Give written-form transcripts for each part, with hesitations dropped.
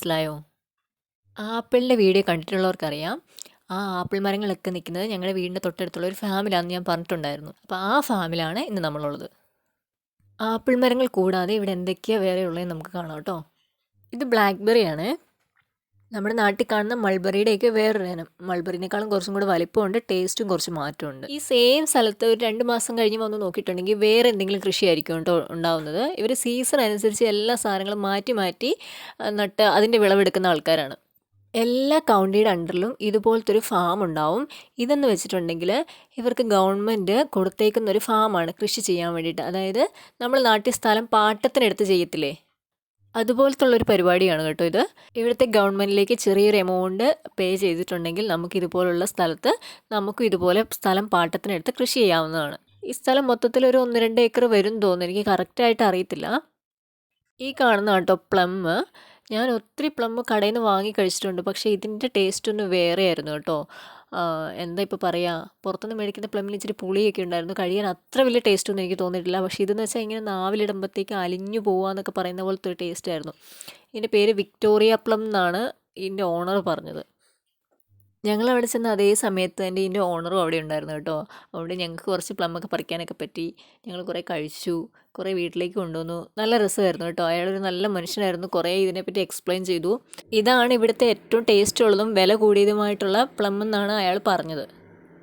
മനസ്സിലായോ? ആപ്പിളിൻ്റെ വീഡിയോ കണ്ടിട്ടുള്ളവർക്കറിയാം. ആ ആപ്പിൾ മരങ്ങളൊക്കെ നിൽക്കുന്നത് ഞങ്ങളുടെ വീടിൻ്റെ തൊട്ടടുത്തുള്ള ഒരു ഫാമിലാണെന്ന് ഞാൻ പറഞ്ഞിട്ടുണ്ടായിരുന്നു. അപ്പോൾ ആ ഫാമിലാണ് ഇന്ന് നമ്മളുള്ളത്. ആപ്പിൾ മരങ്ങൾ കൂടാതെ ഇവിടെ എന്തൊക്കെയാണ് വേറെ ഉള്ളതെന്ന് നമുക്ക് കാണാം കേട്ടോ. ഇത് ബ്ലാക്ക്ബെറി ആണ്. നമ്മുടെ നാട്ടിൽ കാണുന്ന മൾബറിയുടെയൊക്കെ വേറൊരു ഇനം. മൾബറിനേക്കാളും കുറച്ചും കൂടെ വലിപ്പമുണ്ട്, ടേസ്റ്റും കുറച്ച് മാറ്റമുണ്ട്. ഈ സെയിം സ്ഥലത്ത് ഒരു 2 മാസം കഴിഞ്ഞ് വന്ന് നോക്കിയിട്ടുണ്ടെങ്കിൽ വേറെ എന്തെങ്കിലും കൃഷിയായിരിക്കും കേട്ടോ ഉണ്ടാവുന്നത്. ഇവർ സീസൺ അനുസരിച്ച് എല്ലാ സാധനങ്ങളും മാറ്റി മാറ്റി നട്ട് അതിൻ്റെ വിളവെടുക്കുന്ന ആൾക്കാരാണ്. എല്ലാ കൗണ്ടിയുടെ അണ്ടറിലും ഇതുപോലത്തെ ഒരു ഫാം ഉണ്ടാവും. ഇതെന്ന് വെച്ചിട്ടുണ്ടെങ്കിൽ ഇവർക്ക് ഗവൺമെൻറ് കൊടുത്തേക്കുന്ന ഒരു ഫാമാണ് കൃഷി ചെയ്യാൻ വേണ്ടിയിട്ട്. അതായത് നമ്മൾ നാട്ടിൽ സ്ഥലം പാട്ടത്തിനെടുത്ത് ചെയ്യത്തില്ലേ, അതുപോലത്തുള്ളൊരു പരിപാടിയാണ് കേട്ടോ ഇത്. ഇവിടുത്തെ ഗവൺമെൻറ്റിലേക്ക് ചെറിയൊരു എമൗണ്ട് പേ ചെയ്തിട്ടുണ്ടെങ്കിൽ നമുക്ക് ഇതുപോലുള്ള സ്ഥലത്ത് നമുക്ക് ഇതുപോലെ സ്ഥലം പാട്ടത്തിനെടുത്ത് കൃഷി ചെയ്യാവുന്നതാണ്. ഈ സ്ഥലം മൊത്തത്തിൽ ഒരു 1-2 ഏക്കർ വരും തോന്നുന്നു, എനിക്ക് കറക്റ്റായിട്ട് അറിയത്തില്ല. ഈ കാണുന്ന കേട്ടോ പ്ലം. ഞാൻ ഒത്തിരി പ്ലം കടയിൽ നിന്ന് വാങ്ങി കഴിച്ചിട്ടുണ്ട്, പക്ഷേ ഇതിൻ്റെ ടേസ്റ്റ് ഒന്ന് വേറെ ആയിരുന്നു കേട്ടോ. എന്താ ഇപ്പോൾ പറയുക, പുറത്തുനിന്ന് മേടിക്കുന്ന പ്ലമ്മിന് ഇച്ചിരി പുളിയൊക്കെ ഉണ്ടായിരുന്നു. കഴിയാൻ അത്ര വലിയ ടേസ്റ്റൊന്നും എനിക്ക് തോന്നിയിട്ടില്ല. പക്ഷേ ഇതെന്ന് വെച്ചാൽ ഇങ്ങനെ നാവിലിടുമ്പോഴത്തേക്ക് അലിഞ്ഞു പോവാന്നൊക്കെ പറയുന്ന പോലത്തെ ഒരു ടേസ്റ്റ് ആയിരുന്നു. ഇതിൻ്റെ പേര് വിക്ടോറിയ പ്ലം എന്നാണ് ഇതിൻ്റെ ഓണർ പറഞ്ഞത്. ഞങ്ങളവിടെ ചെന്ന അതേ സമയത്ത് തന്നെ ഇതിൻ്റെ ഓണറും അവിടെ ഉണ്ടായിരുന്നു കേട്ടോ. അവിടെ ഞങ്ങൾക്ക് കുറച്ച് പ്ലമ്മൊക്കെ പറിക്കാനൊക്കെ പറ്റി. ഞങ്ങൾ കുറേ കഴിച്ചു, കുറേ വീട്ടിലേക്ക് കൊണ്ടുവന്നു. നല്ല രസമായിരുന്നു കേട്ടോ. അയാളൊരു നല്ല മനുഷ്യനായിരുന്നു. കുറേ ഇതിനെപ്പറ്റി എക്സ്പ്ലെയിൻ ചെയ്തു. ഇതാണ് ഇവിടുത്തെ ഏറ്റവും ടേസ്റ്റ് ഉള്ളതും വില കൂടിയതുമായിട്ടുള്ള പ്ലം എന്നാണ് അയാൾ പറഞ്ഞത്.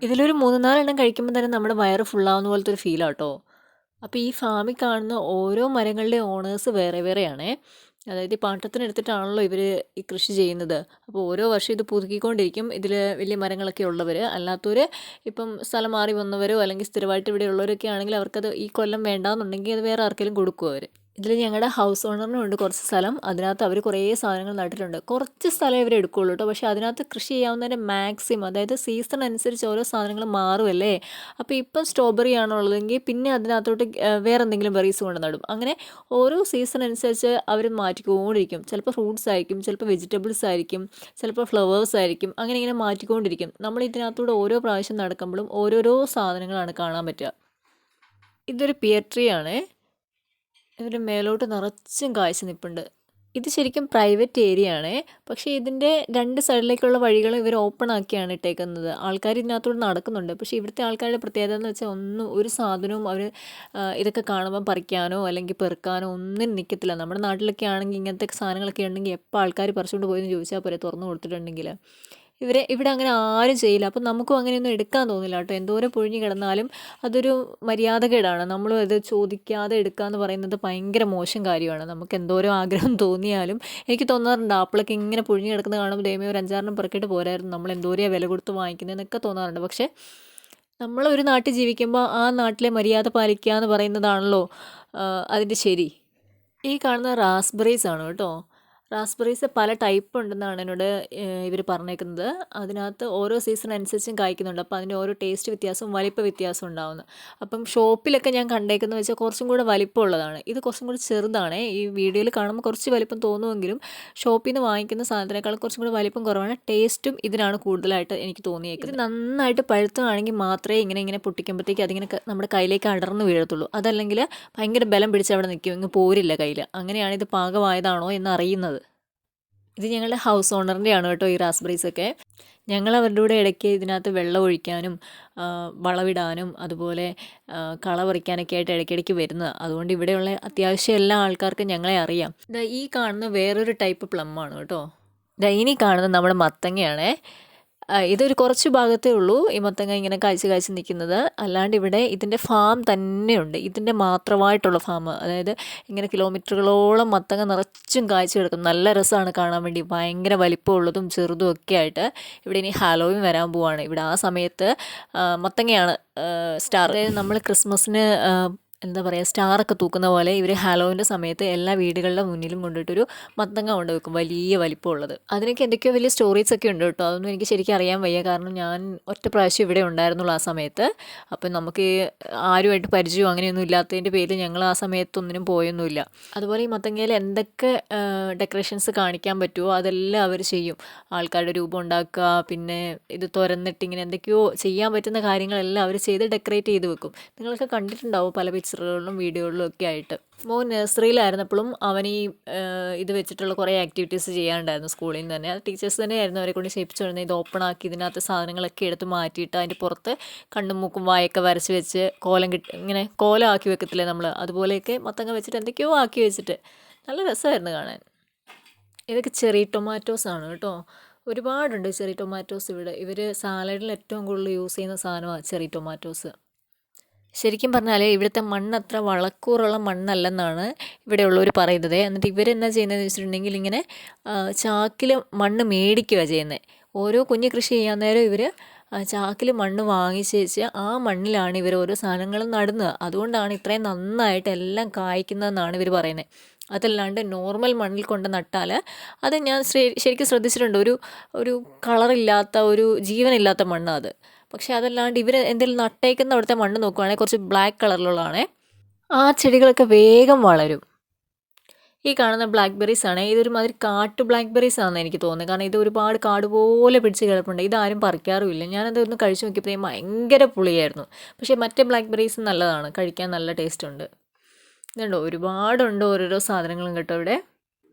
ഇതിലൊരു 3-4 എണ്ണം കഴിക്കുമ്പോൾ തന്നെ നമ്മുടെ വയറ് ഫുള്ളാവുന്ന പോലത്തെ ഒരു ഫീലാട്ടോ. അപ്പോൾ ഈ ഫാമിൽ കാണുന്ന ഓരോ മരങ്ങളുടെയും ഓണേഴ്സ് വേറെ വേറെയാണേ. അതായത് ഈ പാട്ടത്തിനെടുത്തിട്ടാണല്ലോ ഇവർ ഈ കൃഷി ചെയ്യുന്നത്. അപ്പോൾ ഓരോ വർഷം ഇത് പുതുക്കിക്കൊണ്ടിരിക്കും. ഇതിൽ വലിയ മരങ്ങളൊക്കെ ഉള്ളവർ. അല്ലാത്തവർ ഇപ്പം സ്ഥലം മാറി വന്നവരോ അല്ലെങ്കിൽ സ്ഥിരമായിട്ട് ഇവിടെ ഉള്ളവരൊക്കെ ആണെങ്കിൽ അവർക്കത് ഈ കൊല്ലം വേണ്ടാന്നുണ്ടെങ്കിൽ അത് വേറെ ആർക്കെങ്കിലും കൊടുക്കും അവർ. ഇതിൽ ഞങ്ങളുടെ ഹൗസ് ഓണറിനുണ്ട് കുറച്ച് സ്ഥലം. അതിനകത്ത് അവർ കുറേ സാധനങ്ങൾ നട്ടിട്ടുണ്ട്. കുറച്ച് സ്ഥലം ഇവർ എടുക്കുകയുള്ളൂ കേട്ടോ. പക്ഷേ അതിനകത്ത് കൃഷി ചെയ്യാവുന്നതിൻ്റെ മാക്സിമം, അതായത് സീസൺ അനുസരിച്ച് ഓരോ സാധനങ്ങൾ മാറുമല്ലേ. അപ്പോൾ ഇപ്പം സ്ട്രോബെറി ആണുള്ളതെങ്കിൽ പിന്നെ അതിനകത്തോട്ട് വേറെ എന്തെങ്കിലും ബെറീസ് കൊണ്ട് നടും. അങ്ങനെ ഓരോ സീസൺ അനുസരിച്ച് അവർ മാറ്റിക്കൊണ്ടിരിക്കും. ചിലപ്പോൾ ഫ്രൂട്ട്സ് ആയിരിക്കും, ചിലപ്പോൾ വെജിറ്റബിൾസ് ആയിരിക്കും, ചിലപ്പോൾ ഫ്ലവേഴ്സ് ആയിരിക്കും. അങ്ങനെ ഇങ്ങനെ മാറ്റിക്കൊണ്ടിരിക്കും. നമ്മൾ ഇതിനകത്തൂടെ ഓരോ പ്രാവശ്യം നടക്കുമ്പോഴും ഓരോരോ സാധനങ്ങളാണ് കാണാൻ പറ്റുക. ഇതൊരു പിയർ ട്രീ ആണേ. ഇതിൻ്റെ മേലോട്ട് നിറച്ചും കായ്ച്ച് നിൽപ്പുണ്ട്. ഇത് ശരിക്കും പ്രൈവറ്റ് ഏരിയ ആണേ. പക്ഷേ ഇതിൻ്റെ 2 സൈഡിലേക്കുള്ള വഴികൾ ഇവർ ഓപ്പൺ ആക്കിയാണ് ഇട്ടേക്കുന്നത്. ആൾക്കാർ ഇതിനകത്തൂടെ നടക്കുന്നുണ്ട്. പക്ഷേ ഇവിടുത്തെ ആൾക്കാരുടെ പ്രത്യേകത എന്ന് വെച്ചാൽ ഒരു സാധനവും അവർ ഇതൊക്കെ കാണുമ്പോൾ പറിക്കാനോ അല്ലെങ്കിൽ പെറുക്കാനോ ഒന്നും നിൽക്കത്തില്ല. നമ്മുടെ നാട്ടിലൊക്കെ ആണെങ്കിൽ ഇങ്ങനത്തെ സാധനങ്ങളൊക്കെ ഉണ്ടെങ്കിൽ എപ്പോൾ ആൾക്കാർ പറിച്ചുകൊണ്ട് പോയെന്ന് ചോദിച്ചാൽ പോരെ, തുറന്നു കൊടുത്തിട്ടുണ്ടെങ്കിൽ. ഇവിടെ അങ്ങനെ ആരും ചെയ്യില്ല. അപ്പം നമുക്കും അങ്ങനെയൊന്നും എടുക്കാൻ തോന്നില്ല കേട്ടോ. എന്തോരം പൊഴിഞ്ഞ് കിടന്നാലും അതൊരു മര്യാദകേടാണ്. നമ്മളും അത് ചോദിക്കാതെ എടുക്കുക എന്ന് പറയുന്നത് ഭയങ്കര മോശം കാര്യമാണ്. നമുക്ക് എന്തോരം ആഗ്രഹം തോന്നിയാലും എനിക്ക് തോന്നാറുണ്ട് ആപ്പിളൊക്കെ ഇങ്ങനെ പൊഴിഞ്ഞ് കിടക്കുന്നത് കാണുമ്പോൾ ദൈവമേ ഒരു 5-6 പെറുക്കിയിട്ട് പോരായിരുന്നു, നമ്മൾ എന്തോരം വില കൊടുത്ത് വാങ്ങിക്കുന്നതെന്നൊക്കെ തോന്നാറുണ്ട്. പക്ഷേ നമ്മളൊരു നാട്ടിൽ ജീവിക്കുമ്പോൾ ആ നാട്ടിലെ മര്യാദ പാലിക്കുക എന്ന് പറയുന്നതാണല്ലോ അതിൻ്റെ ശരി. ഈ കാണുന്ന റാസ്ബെറീസ് ആണ് കേട്ടോ. റാസ്ബെറീസ് പല ടൈപ്പ് ഉണ്ടെന്നാണ് എന്നോട് ഇവർ പറഞ്ഞേക്കുന്നത്. അതിനകത്ത് ഓരോ സീസൺ അനുസരിച്ചും കായ്ക്കുന്നുണ്ട്. അപ്പോൾ അതിൻ്റെ ഓരോ ടേസ്റ്റ് വ്യത്യാസവും വലിപ്പ വ്യത്യാസവും ഉണ്ടാവുന്നു. അപ്പം ഷോപ്പിലൊക്കെ ഞാൻ കണ്ടേക്കുന്നത് വെച്ചാൽ കുറച്ചും കൂടെ വലിപ്പമുള്ളതാണ്. ഇത് കുറച്ചും കൂടി ചെറുതാണ്. ഈ വീഡിയോയിൽ കാണുമ്പോൾ കുറച്ച് വലിപ്പം തോന്നുമെങ്കിലും ഷോപ്പിൽ നിന്ന് വാങ്ങിക്കുന്ന സാധനത്തിനേക്കാളും കുറച്ചും കൂടി വലിപ്പം കുറവാണ്. ടേസ്റ്റും ഇതിനാണ് കൂടുതലായിട്ട് എനിക്ക് തോന്നിയേക്കുന്നത്. ഇത് നന്നായിട്ട് പഴുത്തതാണെങ്കിൽ മാത്രമേ ഇങ്ങനെ പൊട്ടിക്കുമ്പോഴത്തേക്ക് അതിങ്ങനെ നമ്മുടെ കയ്യിലേക്ക് അടർന്ന് വീഴത്തുള്ളൂ. അതല്ലെങ്കിൽ ഭയങ്കര ബലം പിടിച്ച് അവിടെ നിൽക്കും, ഇങ്ങ് പോരില്ല കയ്യിൽ. അങ്ങനെയാണ് ഇത് പാകമായതാണോ എന്ന് അറിയുന്നത്. ഇത് ഞങ്ങളുടെ ഹൗസ് ഓണറിൻ്റെ ആണ് കേട്ടോ ഈ റാസ്ബെറീസൊക്കെ. ഞങ്ങൾ അവരുടെ കൂടെ ഇടയ്ക്ക് ഇതിനകത്ത് വെള്ളം ഒഴിക്കാനും വളവിടാനും അതുപോലെ കള പറിക്കാനൊക്കെ ആയിട്ട് ഇടയ്ക്കിടയ്ക്ക് വരുന്നത്. അതുകൊണ്ട് ഇവിടെയുള്ള അത്യാവശ്യം എല്ലാ ആൾക്കാർക്കും ഞങ്ങളെ അറിയാം. ഈ കാണുന്ന വേറൊരു ടൈപ്പ് പ്ലം ആണ് കേട്ടോ. ഇനി കാണുന്നത് നമ്മുടെ മത്തങ്ങയാണേ. ഇതൊരു കുറച്ച് ഭാഗത്തേ ഉള്ളൂ ഈ മത്തങ്ങ ഇങ്ങനെ കായ്ച്ച് നിൽക്കുന്നത്. അല്ലാണ്ട് ഇവിടെ ഇതിൻ്റെ ഫാം തന്നെയുണ്ട്. ഇതിൻ്റെ മാത്രമായിട്ടുള്ള ഫാം. അതായത് ഇങ്ങനെ കിലോമീറ്ററുകളോളം മത്തങ്ങ നിറച്ചും കായ്ച്ച് കിടക്കും. നല്ല രസമാണ് കാണാൻ വേണ്ടി. ഭയങ്കര വലിപ്പമുള്ളതും ചെറുതും ഒക്കെ ആയിട്ട്. ഇവിടെ ഇനി ഹാലോവിൻ വരാൻ പോവാണ്. ഇവിടെ ആ സമയത്ത് മത്തങ്ങയാണ് സ്റ്റാർ. അതായത് നമ്മൾ ക്രിസ്മസിന് എന്താ പറയുക സ്റ്റാറൊക്കെ തൂക്കുന്ന പോലെ ഇവർ ഹാലോവിൻ്റെ സമയത്ത് എല്ലാ വീടുകളുടെ മുന്നിലും കൊണ്ടിട്ടൊരു മത്തങ്ങ കൊണ്ട് വെക്കും, വലിയ വലിപ്പമുള്ളത്. അതിനൊക്കെ എന്തൊക്കെയോ വലിയ സ്റ്റോറീസൊക്കെ ഉണ്ട് കേട്ടോ. അതൊന്നും എനിക്ക് ശരിക്കും അറിയാൻ വയ്യ. കാരണം ഞാൻ ഒറ്റ പ്രാവശ്യം ഇവിടെ ഉണ്ടായിരുന്നുള്ളൂ ആ സമയത്ത്. അപ്പം നമുക്ക് ആരുമായിട്ട് പരിചയമോ അങ്ങനെയൊന്നും ഇല്ലാത്തതിൻ്റെ പേരിൽ ഞങ്ങൾ ആ സമയത്തൊന്നിനും പോയൊന്നുമില്ല. അതുപോലെ ഈ മത്തങ്ങയിൽ എന്തൊക്കെ ഡെക്കറേഷൻസ് കാണിക്കാൻ പറ്റുമോ അതെല്ലാം അവർ ചെയ്യും. ആൾക്കാരുടെ രൂപം ഉണ്ടാക്കുക, പിന്നെ ഇത് തുറന്നിട്ട് ഇങ്ങനെ എന്തൊക്കെയോ ചെയ്യാൻ പറ്റുന്ന കാര്യങ്ങളെല്ലാം അവർ ചെയ്ത് ഡെക്കറേറ്റ് ചെയ്ത് വെക്കും. നിങ്ങളൊക്കെ കണ്ടിട്ടുണ്ടാവും പല പിക്ചർ പിക്ചറുകളിലും വീഡിയോകളിലും ഒക്കെ ആയിട്ട്. മോൻ നഴ്സറിയിലായിരുന്നപ്പോഴും അവൻ ഈ ഇത് വെച്ചിട്ടുള്ള കുറേ ആക്ടിവിറ്റീസ് ചെയ്യാനുണ്ടായിരുന്നു സ്കൂളിൽ നിന്ന് തന്നെ. അത് ടീച്ചേഴ്സ് തന്നെയായിരുന്നു അവരെ കൊണ്ട് ചെയ്യിപ്പിച്ചു കൊണ്ടിരുന്നത്. ഇത് ഓപ്പൺ ആക്കി ഇതിനകത്ത് സാധനങ്ങളൊക്കെ എടുത്ത് മാറ്റിയിട്ട് അതിൻ്റെ പുറത്ത് കണ്ണും മൂക്കും വായൊക്കെ വരച്ച് വെച്ച് ഇങ്ങനെ കോലം ആക്കി വെക്കത്തില്ലേ നമ്മൾ, അതുപോലെയൊക്കെ മത്തങ്ങ വെച്ചിട്ട് എന്തൊക്കെയോ ആക്കി വെച്ചിട്ട് നല്ല രസമായിരുന്നു കാണാൻ. ഇതൊക്കെ ചെറി ടൊമാറ്റോസ് ആണ് കേട്ടോ. ഒരുപാടുണ്ട് ചെറി ടൊമാറ്റോസ് ഇവിടെ. ഇവർ സാലഡിൽ ഏറ്റവും കൂടുതൽ യൂസ് ചെയ്യുന്ന സാധനമാണ് ചെറി ടൊമാറ്റോസ്. ശരിക്കും പറഞ്ഞാൽ ഇവിടുത്തെ മണ്ണ് അത്ര വളക്കൂറുള്ള മണ്ണല്ലെന്നാണ് ഇവിടെയുള്ളവർ പറയുന്നത്. എന്നിട്ട് ഇവരെന്നാ ചെയ്യുന്നതെന്ന് വെച്ചിട്ടുണ്ടെങ്കിൽ ഇങ്ങനെ ചാക്കിൽ മണ്ണ് മേടിക്കുക ചെയ്യുന്നത്. ഓരോ കുഞ്ഞ് കൃഷി ചെയ്യാൻ നേരം ഇവർ ചാക്കിൽ മണ്ണ് വാങ്ങിച്ച് വെച്ച് ആ മണ്ണിലാണ് ഇവർ ഓരോ സാധനങ്ങളും നടുന്നത്. അതുകൊണ്ടാണ് ഇത്രയും നന്നായിട്ട് എല്ലാം കായ്ക്കുന്നതെന്നാണ് ഇവർ പറയുന്നത്. അതല്ലാണ്ട് നോർമൽ മണ്ണിൽ കൊണ്ട് നട്ടാൽ അത് ഞാൻ ശരിക്കും ശ്രദ്ധിച്ചിട്ടുണ്ട്, ഒരു കളറില്ലാത്ത ഒരു ജീവനില്ലാത്ത മണ്ണാണ് അത്. പക്ഷേ അതല്ലാണ്ട് ഇവർ എന്തെങ്കിലും നട്ടേക്കുന്ന അവിടുത്തെ മണ്ണ് നോക്കുവാണെങ്കിൽ കുറച്ച് ബ്ലാക്ക് കളറിലുള്ളതാണേ. ആ ചെടികളൊക്കെ വേഗം വളരും. ഈ കാണുന്ന ബ്ലാക്ക്ബെറീസ് ആണ്. ഇതൊരുമാതിരി കാട്ടു ബ്ലാക്ക്ബെറീസ് ആണെന്ന് എനിക്ക് തോന്നുന്നത്. കാരണം ഇത് ഒരുപാട് കാട് പോലെ പിടിച്ച് കിടപ്പുണ്ട്. ഇതാരും പറിക്കാറുമില്ല. ഞാനതൊന്ന് കഴിച്ച് നോക്കിയപ്പോഴത്തേക്കും ഭയങ്കര പുളിയായിരുന്നു. പക്ഷേ മറ്റേ ബ്ലാക്ക്ബെറീസ് നല്ലതാണ്, കഴിക്കാൻ നല്ല ടേസ്റ്റ് ഉണ്ട്. ഇതുണ്ടോ, ഒരുപാടുണ്ട് ഓരോരോ സാധനങ്ങളും കേട്ടോ ഇവിടെ.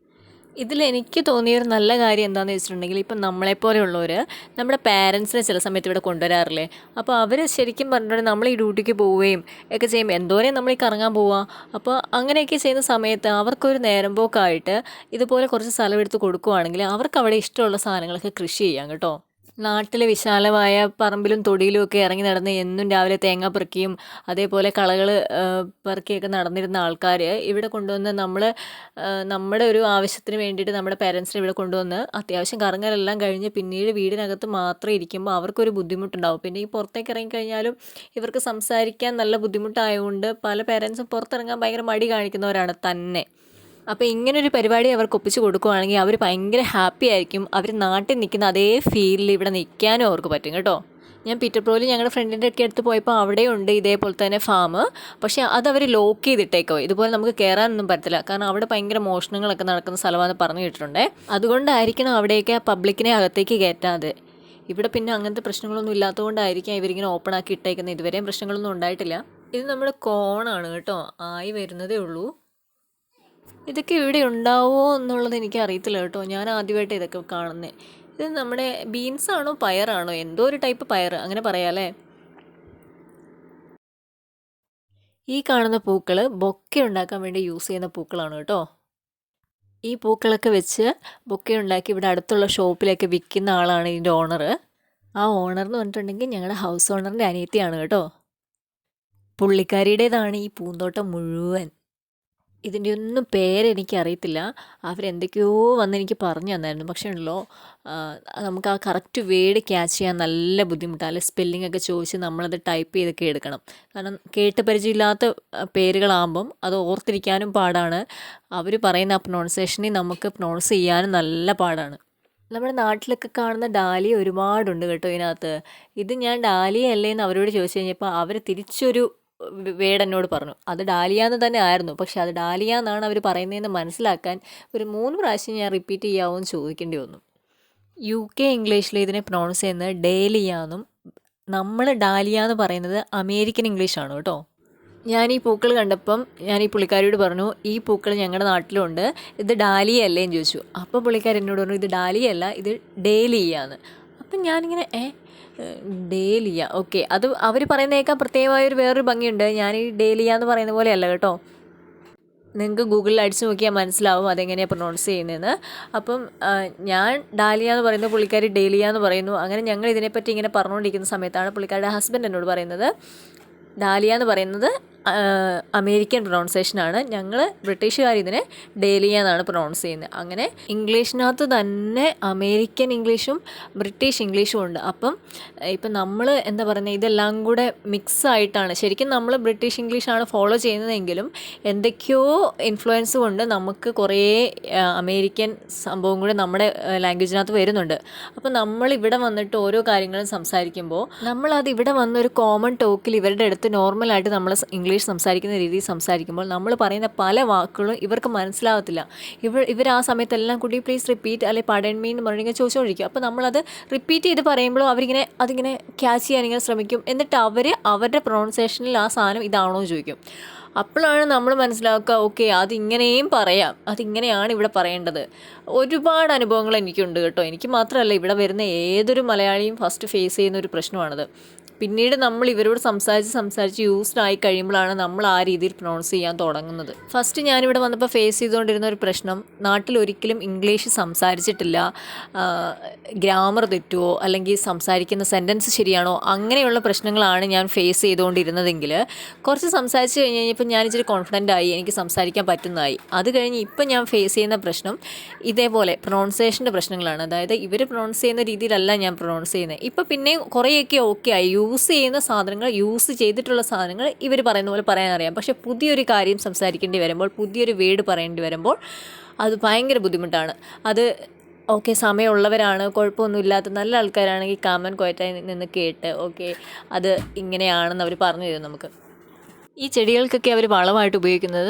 ഇതിലെനിക്ക് തോന്നിയൊരു നല്ല കാര്യം എന്താണെന്ന് വെച്ചിട്ടുണ്ടെങ്കിൽ, ഇപ്പം നമ്മളെപ്പോലെയുള്ളവർ നമ്മുടെ പാരൻസിനെ ചില സമയത്ത് ഇവിടെ കൊണ്ടുവരാറില്ലേ. അപ്പോൾ അവർ ശരിക്കും പറഞ്ഞിട്ടുണ്ടെങ്കിൽ നമ്മൾ ഈ ഡ്യൂട്ടിക്ക് പോവുകയും ഒക്കെ ചെയ്യുമ്പോൾ എന്തോരം നമ്മൾ ഈ കറങ്ങാൻ പോവുക. അപ്പോൾ അങ്ങനെയൊക്കെ ചെയ്യുന്ന സമയത്ത് അവർക്കൊരു നേരം പോക്കായിട്ട് ഇതുപോലെ കുറച്ച് സ്ഥലം എടുത്ത് കൊടുക്കുകയാണെങ്കിൽ അവർക്ക് അവിടെ ഇഷ്ടമുള്ള സാധനങ്ങളൊക്കെ കൃഷി ചെയ്യാം കേട്ടോ. നാട്ടിലെ വിശാലമായ പറമ്പിലും തൊടിയിലും ഒക്കെ ഇറങ്ങി നടന്ന് എന്നും രാവിലെ തേങ്ങ പെറുക്കിയും അതേപോലെ കളകൾ പെറുക്കിയൊക്കെ നടന്നിരുന്ന ആൾക്കാർ ഇവിടെ കൊണ്ടുവന്ന് നമ്മുടെ ഒരു ആവശ്യത്തിന് വേണ്ടിയിട്ട് നമ്മുടെ പേരൻസിനെ ഇവിടെ കൊണ്ടുവന്ന് അത്യാവശ്യം കറങ്ങലെല്ലാം കഴിഞ്ഞ് പിന്നീട് വീടിനകത്ത് മാത്രം ഇരിക്കുമ്പോൾ അവർക്കൊരു ബുദ്ധിമുട്ടുണ്ടാവും. പിന്നെ ഈ പുറത്തേക്ക് ഇറങ്ങിക്കഴിഞ്ഞാലും ഇവർക്ക് സംസാരിക്കാൻ നല്ല ബുദ്ധിമുട്ടായതുകൊണ്ട് പല പേരൻസും പുറത്തിറങ്ങാൻ ഭയങ്കര മടി കാണിക്കുന്നവരാണ് തന്നെ. അപ്പോൾ ഇങ്ങനൊരു പരിപാടി അവർക്ക് ഒപ്പിച്ച് കൊടുക്കുകയാണെങ്കിൽ അവർ ഭയങ്കര ഹാപ്പി ആയിരിക്കും. അവർ നാട്ടിൽ നിൽക്കുന്ന അതേ ഫീലിൽ ഇവിടെ നിൽക്കാനും അവർക്ക് പറ്റും കേട്ടോ. ഞാൻ പീറ്റർപ്രോയിൽ ഞങ്ങളുടെ ഫ്രണ്ടിൻ്റെ ഒക്കെ അടുത്ത് പോയപ്പോൾ അവിടെയുണ്ട് ഇതേപോലെ തന്നെ ഫാം. പക്ഷേ അതവർ ലോക്ക് ചെയ്തിട്ടേക്കോ. ഇതുപോലെ നമുക്ക് കയറാനൊന്നും പറ്റത്തില്ല. കാരണം അവിടെ ഭയങ്കര മോഷണങ്ങളൊക്കെ നടക്കുന്ന സ്ഥലമാണെന്ന് പറഞ്ഞു കേട്ടിട്ടുണ്ടേ. അതുകൊണ്ടായിരിക്കണം അവിടെയൊക്കെ പബ്ലിക്കിനെ അകത്തേക്ക് കയറ്റാതെ. ഇവിടെ പിന്നെ അങ്ങനത്തെ പ്രശ്നങ്ങളൊന്നും ഇല്ലാത്തതുകൊണ്ടായിരിക്കാം ഇവരിങ്ങനെ ഓപ്പൺ ആക്കി ഇട്ടേക്കുന്നത്. ഇതുവരെയും പ്രശ്നങ്ങളൊന്നും ഉണ്ടായിട്ടില്ല. ഇത് നമ്മുടെ കോണാണ് കേട്ടോ, ആയി വരുന്നതേ ഉള്ളൂ. ഇതൊക്കെ ഇവിടെ ഉണ്ടാവുമോ എന്നുള്ളത് എനിക്ക് അറിയത്തില്ല കേട്ടോ. ഞാൻ ആദ്യമായിട്ട് ഇതൊക്കെ കാണുന്നത്. ഇത് നമ്മുടെ ബീൻസാണോ പയറാണോ, എന്തോ ഒരു ടൈപ്പ് പയർ അങ്ങനെ പറയാമല്ലേ. ഈ കാണുന്ന പൂക്കൾ ബൊക്കെ ഉണ്ടാക്കാൻ വേണ്ടി യൂസ് ചെയ്യുന്ന പൂക്കളാണ് കേട്ടോ. ഈ പൂക്കളൊക്കെ വെച്ച് ബൊക്കെ ഉണ്ടാക്കി ഇവിടെ അടുത്തുള്ള ഷോപ്പിലൊക്കെ വിൽക്കുന്ന ആളാണ് ഇതിൻ്റെ ഓണർ. ആ ഓണർ എന്ന് പറഞ്ഞിട്ടുണ്ടെങ്കിൽ ഞങ്ങളുടെ ഹൗസ് ഓണറിൻ്റെ അനിയത്തിയാണ് കേട്ടോ. പുള്ളിക്കാരിയുടേതാണ് ഈ പൂന്തോട്ടം മുഴുവൻ. ഇതിൻ്റെ ഒന്നും പേരെനിക്കറിയത്തില്ല. അവരെന്തൊക്കെയോ വന്നെനിക്ക് പറഞ്ഞു തന്നായിരുന്നു. പക്ഷേ ഉണ്ടല്ലോ, നമുക്ക് ആ കറക്റ്റ് വേർഡ് ക്യാച്ച് ചെയ്യാൻ നല്ല ബുദ്ധിമുട്ടാണ്. അല്ലെ സ്പെല്ലിംഗ് ഒക്കെ ചോദിച്ച് നമ്മളത് ടൈപ്പ് ചെയ്തൊക്കെ എടുക്കണം. കാരണം കേട്ട് പരിചയമില്ലാത്ത പേരുകളാകുമ്പം അത് ഓർത്തിരിക്കാനും പാടാണ്. അവർ പറയുന്ന ആ പ്രൊണൗൺസിയേഷനിൽ നമുക്ക് പ്രൊണൗൺസ് ചെയ്യാനും നല്ല പാടാണ്. നമ്മുടെ നാട്ടിലൊക്കെ കാണുന്ന ഡാലിയ ഒരുപാടുണ്ട് കേട്ടോ ഇതിനകത്ത്. ഇത് ഞാൻ ഡാലിയ അല്ലേ എന്ന് അവരോട് ചോദിച്ചു കഴിഞ്ഞപ്പോൾ അവർ തിരിച്ചൊരു വേർഡ് എന്നോട് പറഞ്ഞു. അത് ഡാലിയ എന്ന് തന്നെ ആയിരുന്നു. പക്ഷെ അത് ഡാലിയ എന്നാണ് അവർ പറയുന്നതെന്ന് മനസ്സിലാക്കാൻ ഒരു 3 പ്രാവശ്യം ഞാൻ റിപ്പീറ്റ് ചെയ്യാമോ എന്ന് ചോദിക്കേണ്ടി വന്നു. UK ഇംഗ്ലീഷിൽ ഇതിനെ പ്രൊണൗൺസ് ചെയ്യുന്നത് ഡേലിയ എന്നും നമ്മൾ ഡാലിയ എന്ന് പറയുന്നത് അമേരിക്കൻ ഇംഗ്ലീഷാണ് കേട്ടോ. ഞാൻ ഈ പൂക്കൾ കണ്ടപ്പം ഞാൻ ഈ പുള്ളിക്കാരിയോട് പറഞ്ഞു, ഈ പൂക്കൾ ഞങ്ങളുടെ നാട്ടിലുണ്ട്, ഇത് ഡാലിയ അല്ലേ എന്ന് ചോദിച്ചു. അപ്പോൾ പുള്ളിക്കാരി എന്നോട് പറഞ്ഞു, ഇത് ഡാലിയ അല്ല, ഇത് ഡേലിയാന്ന്. അപ്പം ഞാനിങ്ങനെ ഡേലിയ, ഓക്കെ. അത് അവർ പറയുന്നേക്കാൾ പ്രത്യേകമായൊരു വേറൊരു ഭംഗിയുണ്ട്. ഞാൻ ഈ ഡേലിയ എന്ന് പറയുന്ന പോലെയല്ല കേട്ടോ. നിങ്ങൾക്ക് ഗൂഗിളിൽ അടിച്ചു നോക്കിയാൽ മനസ്സിലാവും അതെങ്ങനെയാണ് പ്രൊണൗൺസ് ചെയ്യുന്നതെന്ന്. അപ്പം ഞാൻ ഡാലിയ എന്ന് പറയുന്നു, പുള്ളിക്കാരി ഡേലിയ എന്ന് പറയുന്നു. അങ്ങനെ ഞങ്ങൾ ഇതിനെപ്പറ്റി ഇങ്ങനെ പറഞ്ഞുകൊണ്ടിരിക്കുന്ന സമയത്താണ് പുള്ളിക്കാരുടെ ഹസ്ബൻഡ് എന്നോട് പറയുന്നത് ഡാലിയ എന്ന് പറയുന്നത് അമേരിക്കൻ പ്രൊണൗൺസിയേഷനാണ്, ഞങ്ങൾ ബ്രിട്ടീഷുകാർ ഇതിനെ ഡേലിയ എന്നാണ് പ്രൊണൗൺസ് ചെയ്യുന്നത്. അങ്ങനെ ഇംഗ്ലീഷിനകത്ത് തന്നെ അമേരിക്കൻ ഇംഗ്ലീഷും ബ്രിട്ടീഷ് ഇംഗ്ലീഷും ഉണ്ട്. അപ്പം ഇപ്പം നമ്മൾ എന്താ പറയുന്നത്, ഇതെല്ലാം കൂടെ മിക്സ് ആയിട്ടാണ്. ശരിക്കും നമ്മൾ ബ്രിട്ടീഷ് ഇംഗ്ലീഷാണ് ഫോളോ ചെയ്യുന്നതെങ്കിലും എന്തൊക്കെയോ ഇൻഫ്ലുവൻസ് കൊണ്ട് നമുക്ക് കുറേ അമേരിക്കൻ സംഭവം കൂടെ നമ്മുടെ ലാംഗ്വേജിനകത്ത് വരുന്നുണ്ട്. അപ്പോൾ നമ്മൾ ഇവിടെ വന്നിട്ട് ഓരോ കാര്യങ്ങളും സംസാരിക്കുമ്പോൾ നമ്മളത് ഇവിടെ വന്നൊരു കോമൺ ടോക്കിൽ ഇവരുടെ അടുത്ത് നോർമലായിട്ട് നമ്മൾ ഇംഗ്ലീഷ് സംസാരിക്കുന്ന രീതിയിൽ സംസാരിക്കുമ്പോൾ നമ്മൾ പറയുന്ന പല വാക്കുകളും ഇവർക്ക് മനസ്സിലാകത്തില്ല. ഇവർ ആ സമയത്തെല്ലാം കൂടി പ്ലീസ് റിപ്പീറ്റ് അല്ലെ പടൻമീ എന്ന് പറഞ്ഞിങ്ങനെ ചോദിച്ചുകൊണ്ടിരിക്കും. അപ്പോൾ നമ്മളത് റിപ്പീറ്റ് ചെയ്ത് പറയുമ്പോഴും അതിങ്ങനെ ക്യാച്ച് ചെയ്യാനിങ്ങനെ ശ്രമിക്കും. എന്നിട്ട് അവരുടെ പ്രൊണൗൺസിയേഷനിൽ ആ സാധനം ഇതാണോ എന്ന് ചോദിക്കും. അപ്പോഴാണ് നമ്മൾ മനസ്സിലാക്കുക, ഓക്കെ അതിങ്ങനെയും പറയാം, അതിങ്ങനെയാണ് ഇവിടെ പറയേണ്ടത്. ഒരുപാട് അനുഭവങ്ങൾ എനിക്കുണ്ട് കേട്ടോ. എനിക്ക് മാത്രമല്ല, ഇവിടെ വരുന്ന ഏതൊരു മലയാളിയും ഫസ്റ്റ് ഫേസ് ചെയ്യുന്ന ഒരു പ്രശ്നമാണത്. പിന്നീട് നമ്മൾ ഇവരോട് സംസാരിച്ച് യൂസ്ഡ് ആയി കഴിയുമ്പോഴാണ് നമ്മൾ ആ രീതിയിൽ പ്രൊണൗൺസ് ചെയ്യാൻ തുടങ്ങുന്നത്. ഫസ്റ്റ് ഞാനിവിടെ വന്നപ്പോൾ ഫേസ് ചെയ്തുകൊണ്ടിരുന്ന ഒരു പ്രശ്നം, നാട്ടിൽ ഒരിക്കലും ഇംഗ്ലീഷ് സംസാരിച്ചിട്ടില്ല, ഗ്രാമർ തെറ്റുമോ അല്ലെങ്കിൽ സംസാരിക്കുന്ന സെൻറ്റൻസ് ശരിയാണോ, അങ്ങനെയുള്ള പ്രശ്നങ്ങളാണ് ഞാൻ ഫേസ് ചെയ്തുകൊണ്ടിരുന്നതെങ്കിൽ കുറച്ച് സംസാരിച്ച് കഴിഞ്ഞപ്പോൾ ഞാൻ ഇച്ചിരി കോൺഫിഡൻ്റ് ആയി, എനിക്ക് സംസാരിക്കാൻ പറ്റുന്നതായി. അത് കഴിഞ്ഞ് ഇപ്പം ഞാൻ ഫേസ് ചെയ്യുന്ന പ്രശ്നം ഇതേപോലെ പ്രൊണൗൺസിയേഷൻ്റെ പ്രശ്നങ്ങളാണ്. അതായത് ഇവർ പ്രൊണൗൺസ് ചെയ്യുന്ന രീതിയിലല്ല ഞാൻ പ്രൊണൗൺസ് ചെയ്യുന്നത്. ഇപ്പം പിന്നെയും കുറേയൊക്കെ ഓക്കെ ആയി. യൂസ് ചെയ്യുന്ന സാധനങ്ങൾ, യൂസ് ചെയ്തിട്ടുള്ള സാധനങ്ങൾ ഇവർ പറയുന്ന പോലെ പറയാൻ അറിയാം. പക്ഷേ പുതിയൊരു കാര്യം സംസാരിക്കേണ്ടി വരുമ്പോൾ, പുതിയൊരു വേർഡ് പറയേണ്ടി വരുമ്പോൾ അത് ഭയങ്കര ബുദ്ധിമുട്ടാണ്. അത് ഓക്കെ സമയമുള്ളവരാണ്, കുഴപ്പമൊന്നുമില്ലാത്ത നല്ല ആൾക്കാരാണെങ്കിൽ കാമൻ ക്വയറ്റായി നിന്ന് കേട്ട് ഓക്കെ അത് ഇങ്ങനെയാണെന്ന് അവർ പറഞ്ഞു തരും നമുക്ക്. ഈ ചെടികൾക്കൊക്കെ അവർ വളമായിട്ട് ഉപയോഗിക്കുന്നത്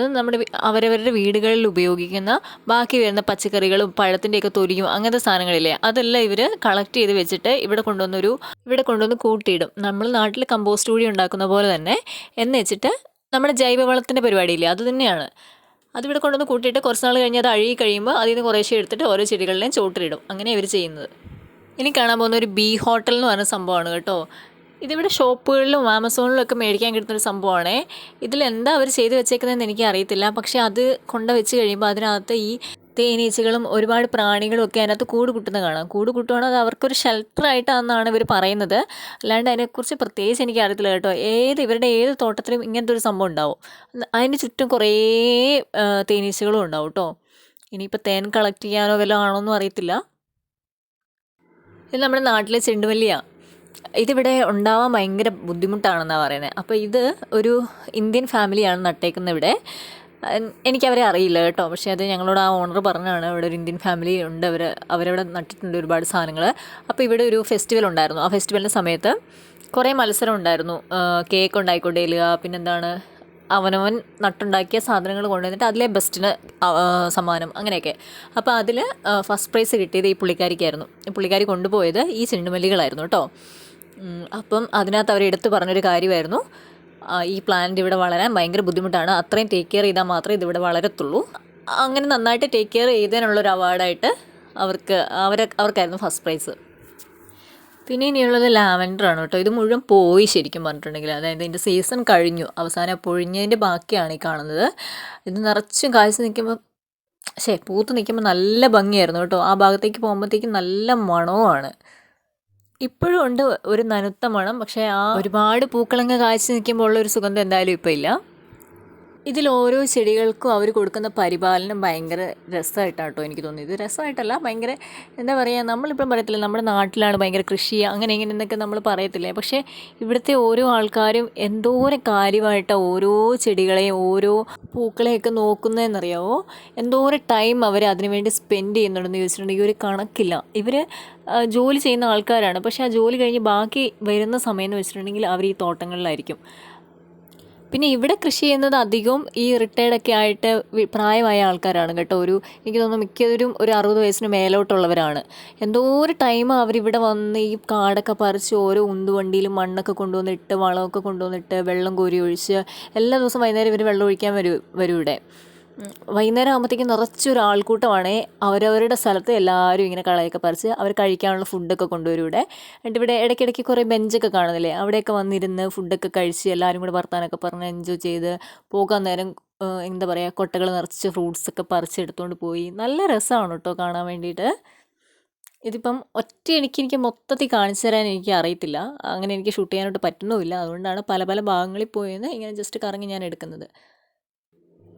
അവരവരുടെ വീടുകളിൽ ഉപയോഗിക്കുന്ന ബാക്കി വരുന്ന പച്ചക്കറികളും പഴത്തിൻ്റെയൊക്കെ തൊലിയും അങ്ങനത്തെ സാധനങ്ങളില്ലേ, അതെല്ലാം ഇവർ കളക്ട് ചെയ്ത് വെച്ചിട്ട് ഇവിടെ കൊണ്ടുവന്ന് കൂട്ടിയിടും. നമ്മൾ നാട്ടിൽ കമ്പോസ്റ്റ് കൂടി ഉണ്ടാക്കുന്ന പോലെ തന്നെ എന്ന് വെച്ചിട്ട് നമ്മുടെ ജൈവവളത്തിൻ്റെ പരിപാടിയില്ലേ, അത് തന്നെയാണ്. അതിവിടെ കൊണ്ടുവന്ന് കൂട്ടിയിട്ട് കുറച്ച് നാൾ കഴിഞ്ഞ് അത് അഴുകി കഴിയുമ്പോൾ അതിൽ നിന്ന് കുറേശ്ശെ എടുത്തിട്ട് ഓരോ ചെടികളിലെയും ചോട്ടിലിടും. അങ്ങനെ ഇവർ ചെയ്യുന്നത്. ഇനി കാണാൻ പോകുന്ന ഒരു ബീ ഹോട്ടൽ എന്ന് പറഞ്ഞ സംഭവമാണ് കേട്ടോ. ഇതിവിടെ ഷോപ്പുകളിലും ആമസോണിലും ഒക്കെ മേടിക്കാൻ കിട്ടുന്നൊരു സംഭവമാണ്. ഇതിലെന്താ അവർ ചെയ്ത് വെച്ചേക്കുന്നതെന്ന് എനിക്ക് അറിയത്തില്ല. പക്ഷേ അത് വെച്ച് കഴിയുമ്പോൾ അതിനകത്ത് ഈ തേനീച്ചകളും ഒരുപാട് പ്രാണികളും ഒക്കെ അതിനകത്ത് കൂട് കൂട്ടുന്നത് കാണാം. കൂട് കൂട്ടുവാണ്, അത് അവർക്കൊരു ഷെൽട്ടറായിട്ടാണെന്നാണ് ഇവർ പറയുന്നത്. അല്ലാണ്ട് അതിനെക്കുറിച്ച് പ്രത്യേകിച്ച് എനിക്ക് അറിയത്തില്ല കേട്ടോ. ഇവരുടെ ഏത് തോട്ടത്തിലും ഇങ്ങനത്തെ ഒരു സംഭവം ഉണ്ടാവും. അതിന് ചുറ്റും കുറേ തേനീച്ചകളും ഉണ്ടാവും കേട്ടോ. ഇനിയിപ്പോൾ തേൻ കളക്ട് ചെയ്യാനോ വല്ലതും ആണോന്നും അറിയത്തില്ല. ഇത് നമ്മുടെ നാട്ടിലെ ചെണ്ടുമല്ലിയാണ്. ഇതിവിടെ ഉണ്ടാവാൻ ഭയങ്കര ബുദ്ധിമുട്ടാണെന്നാണ് പറയുന്നത്. അപ്പോൾ ഇത് ഒരു ഇന്ത്യൻ ഫാമിലിയാണ് നട്ടേക്കുന്നത് ഇവിടെ. എനിക്കവരെ അറിയില്ല കേട്ടോ. പക്ഷേ അത് ഞങ്ങളോട് ആ ഓണർ പറഞ്ഞാണ്, ഇവിടെ ഒരു ഇന്ത്യൻ ഫാമിലി ഉണ്ട്, അവരവിടെ നട്ടിട്ടുണ്ട് ഒരുപാട് സാധനങ്ങൾ. അപ്പോൾ ഇവിടെ ഒരു ഫെസ്റ്റിവൽ ഉണ്ടായിരുന്നു. ആ ഫെസ്റ്റിവലിൻ്റെ സമയത്ത് കുറേ മത്സരം ഉണ്ടായിരുന്നു. കേക്ക് ഉണ്ടായിക്കൊണ്ട് ചെല്ലുക, പിന്നെന്താണ് അവനവൻ നട്ടുണ്ടാക്കിയ സാധനങ്ങൾ കൊണ്ടുവന്നിട്ട് അതിലെ ബെസ്റ്റിന് സമ്മാനം, അങ്ങനെയൊക്കെ. അപ്പോൾ അതിൽ ഫസ്റ്റ് പ്രൈസ് കിട്ടിയത് ഈ പുള്ളിക്കാരിക്കായിരുന്നു. പുള്ളിക്കാരി കൊണ്ടുപോയത് ഈ ചെണ്ടുമല്ലികളായിരുന്നു കേട്ടോ. അപ്പം അതിനകത്ത് അവർ എടുത്ത് പറഞ്ഞൊരു കാര്യമായിരുന്നു, ഈ പ്ലാന്റ് ഇവിടെ വളരാൻ ഭയങ്കര ബുദ്ധിമുട്ടാണ്, അത്രയും ടേക്ക് കെയർ ചെയ്താൽ മാത്രമേ ഇതിവിടെ വളരത്തുള്ളൂ. അങ്ങനെ നന്നായിട്ട് ടേക്ക് കെയർ ചെയ്തതിനുള്ളൊരു അവാർഡായിട്ട് അവർക്കായിരുന്നു ഫസ്റ്റ് പ്രൈസ്. പിന്നെ ഇനിയുള്ളത് ലാവൻഡറാണ് കേട്ടോ. ഇത് മുഴുവൻ പോയി ശരിക്കും പറഞ്ഞിട്ടുണ്ടെങ്കിൽ, അതായത് ഇതിൻ്റെ സീസൺ കഴിഞ്ഞു, അവസാനം പൊഴിഞ്ഞതിൻ്റെ ബാക്കിയാണ് ഈ കാണുന്നത്. ഇത് നിറച്ചും കായ്ച്ച് നിൽക്കുമ്പോൾ പൂത്ത് നിൽക്കുമ്പോൾ നല്ല ഭംഗിയായിരുന്നു കേട്ടോ. ആ ഭാഗത്തേക്ക് പോകുമ്പോഴത്തേക്കും നല്ല മണവുമാണ്. ഇപ്പോഴും ഉണ്ട് ഒരു നനുത്ത മണം. പക്ഷേ ആ ഒരുപാട് പൂക്കളങ്ങ് കായ്ച്ച് നിൽക്കുമ്പോൾ ഉള്ളൊരു സുഗന്ധം എന്തായാലും ഇപ്പോൾ ഇല്ല. ഇതിൽ ഓരോ ചെടികൾക്കും അവർ കൊടുക്കുന്ന പരിപാലനം ഭയങ്കര രസമായിട്ടാണ് കേട്ടോ എനിക്ക് തോന്നിയത്. രസമായിട്ടല്ല, ഭയങ്കര എന്താ പറയുക, നമ്മളിപ്പം പറയത്തില്ല നമ്മുടെ നാട്ടിലാണ് ഭയങ്കര കൃഷി അങ്ങനെ ഇങ്ങനെ എന്നൊക്കെ നമ്മൾ പറയത്തില്ലേ. പക്ഷേ ഇവിടുത്തെ ഓരോ ആൾക്കാരും എന്തോരം കാര്യമായിട്ടാണ് ഓരോ ചെടികളെയും ഓരോ പൂക്കളെയൊക്കെ നോക്കുന്നതെന്നറിയാമോ. എന്തോരം ടൈം അവർ അതിനു വേണ്ടി സ്പെൻഡ് ചെയ്യുന്നുണ്ടെന്ന് ചോദിച്ചിട്ടുണ്ടെങ്കിൽ ഒരു കണക്കില്ല. ഇവർ ജോലി ചെയ്യുന്ന ആൾക്കാരാണ്. പക്ഷേ ആ ജോലി കഴിഞ്ഞ് ബാക്കി വരുന്ന സമയം എന്ന് വെച്ചിട്ടുണ്ടെങ്കിൽ അവർ ഈ തോട്ടങ്ങളിലായിരിക്കും. പിന്നെ ഇവിടെ കൃഷി ചെയ്യുന്നത് അധികവും ഈ റിട്ടയർഡൊക്കെ ആയിട്ട് പ്രായമായ ആൾക്കാരാണ് കേട്ടോ. എനിക്ക് തോന്നുന്നു മിക്കവരും ഒരു 60 വയസ്സിന് മേലോട്ടുള്ളവരാണ്. എന്തോ ഒരു ടൈം അവരിവിടെ വന്ന് ഈ കാടൊക്കെ പറിച്ച് ഓരോ ഉന്തുവണ്ടിയിലും മണ്ണൊക്കെ കൊണ്ടുവന്നിട്ട് വളമൊക്കെ കൊണ്ടുവന്നിട്ട് വെള്ളം കോരി ഒഴിച്ച് എല്ലാ ദിവസവും വൈകുന്നേരം ഇവർ വെള്ളം ഒഴിക്കാൻ വരും ഇവിടെ. വൈകുന്നേരം ആകുമ്പോഴത്തേക്കും നിറച്ചൊരു ആൾക്കൂട്ടമാണേ. അവരവരുടെ സ്ഥലത്ത് എല്ലാവരും ഇങ്ങനെ കളയൊക്കെ പറിച്ച് അവർ കഴിക്കാനുള്ള ഫുഡൊക്കെ കൊണ്ടുവരും ഇവിടെ. എന്നിട്ട് ഇവിടെ ഇടയ്ക്കിടയ്ക്ക് കുറേ ബെഞ്ചൊക്കെ കാണുന്നില്ലേ, അവിടെയൊക്കെ വന്നിരുന്ന് ഫുഡൊക്കെ കഴിച്ച് എല്ലാവരും കൂടെ വർത്താനൊക്കെ പറഞ്ഞ് എൻജോയ് ചെയ്ത് പോകാൻ നേരം എന്താ പറയുക, കൊട്ടകൾ നിറച്ച് ഫ്രൂട്ട്സൊക്കെ പറിച്ചെടുത്തുകൊണ്ട് പോയി. നല്ല രസമാണ് കേട്ടോ കാണാൻ വേണ്ടിയിട്ട്. ഇതിപ്പം എനിക്ക് മൊത്തത്തിൽ കാണിച്ചു തരാൻ എനിക്ക് അറിയത്തില്ല, അങ്ങനെ എനിക്ക് ഷൂട്ട് ചെയ്യാനായിട്ട് പറ്റുന്നുമില്ല. അതുകൊണ്ടാണ് പല പല ഭാഗങ്ങളിൽ പോയെന്ന് ഇങ്ങനെ ജസ്റ്റ് കറങ്ങി ഞാൻ എടുക്കുന്നത്.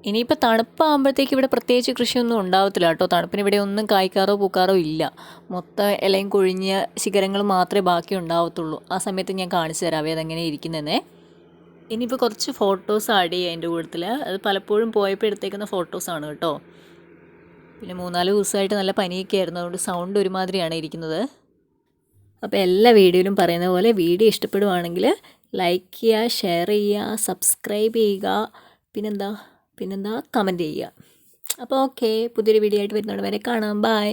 ഇനിയിപ്പോൾ തണുപ്പാകുമ്പോഴത്തേക്ക് ഇവിടെ പ്രത്യേകിച്ച് കൃഷിയൊന്നും ഉണ്ടാവത്തില്ല കേട്ടോ. തണുപ്പിന് ഇവിടെ ഒന്നും കായ്ക്കാറോ പൂക്കാറോ ഇല്ല. മൊത്തം ഇലയും കൊഴിഞ്ഞ ശിഖരങ്ങൾ മാത്രമേ ബാക്കി ഉണ്ടാവത്തുള്ളൂ. ആ സമയത്ത് ഞാൻ കാണിച്ചു തരാവേ അതെങ്ങനെ ഇരിക്കുന്നതെന്നേ. ഇനിയിപ്പോൾ കുറച്ച് ഫോട്ടോസ് ആഡ് ചെയ്യുക അതിൻ്റെ കൂട്ടത്തിൽ. അത് പലപ്പോഴും പോയപ്പോൾ എടുത്തേക്കുന്ന ഫോട്ടോസാണ് കേട്ടോ. പിന്നെ 3-4 ദിവസമായിട്ട് നല്ല പനിയൊക്കെ ആയിരുന്നു, അതുകൊണ്ട് സൗണ്ട് ഒരുമാതിരിയാണ് ഇരിക്കുന്നത്. അപ്പോൾ എല്ലാ വീഡിയോയിലും പറയുന്ന പോലെ വീഡിയോ ഇഷ്ടപ്പെടുവാണെങ്കിൽ ലൈക്ക് ചെയ്യുക, ഷെയർ ചെയ്യുക, സബ്സ്ക്രൈബ് ചെയ്യുക, പിന്നെന്താ കമൻറ്റ് ചെയ്യുക. അപ്പോൾ ഓക്കെ, പുതിയൊരു വീഡിയോ ആയിട്ട് വരുന്നോടെ വരെ കാണാം. ബൈ.